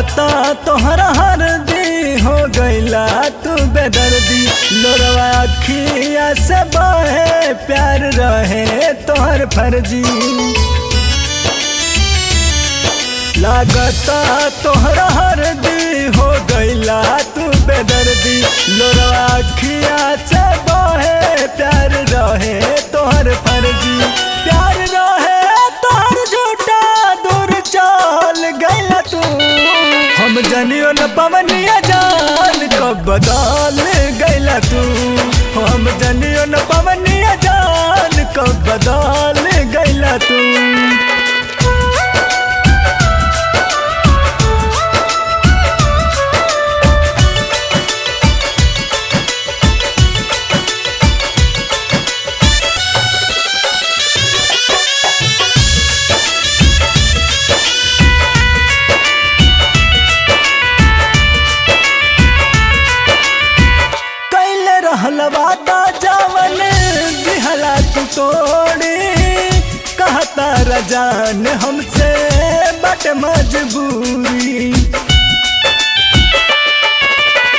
लागता तोहरा हरदी हो गईला तू बेदर्दी। लोरवा अखिया से बहे प्यार रहे तोहर फर्जी। लागता तोहरा हरदी हो गईला तू बेदर्दी। लोरवा अखिया से बहे प्यार रहे तोहर फर्जी। प्यार रहे तोहर झूठा दूर चल गईला तू। हम जनियो न पवनिया जान कब बदल गईला तू। हम जनियो न पवनिया जान कब बदल गईला तू। हलवाता जावन दिहला तू तोड़ी। कहता रजान हमसे बट मजबूरी।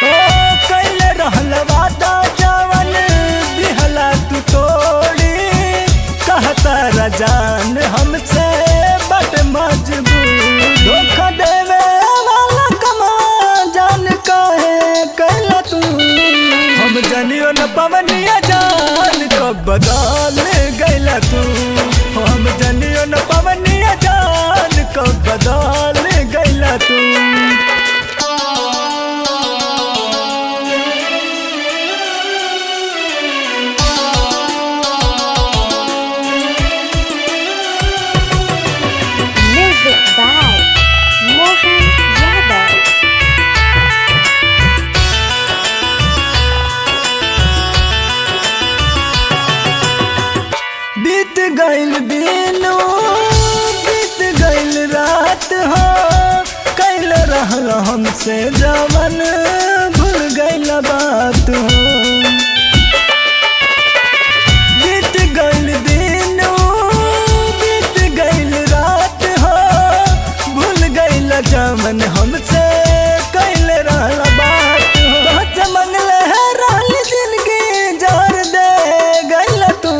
ओ कैले रहलवाता जावन दिहला तू तोड़ी। कहता रजान हमसे बट मजबूरी। धोखा देवे वाला कमा जान काहे कैला तू। हम जनियो न पवनिया जान कब बदल गईला तू। हम जनियो न पवनिया जान कब बदल गईला तू। Music by Mohan Yadav। बीत गईल दिन बीत गईल रात हो। कैल रहल हमसे जवन भूल गईल बात हो। बीत गईल दिन बीत गईल रात हो। भूल गईल जवन हमसे कैल रहल बात हो। बहुत मन ले रहल जिंदगी जार दे गईल तू।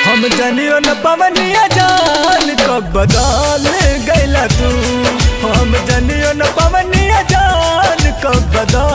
हम जनियो न पवनिया जान कब बदल गईला तू। हम जनियो न पवनिया जान कब बदल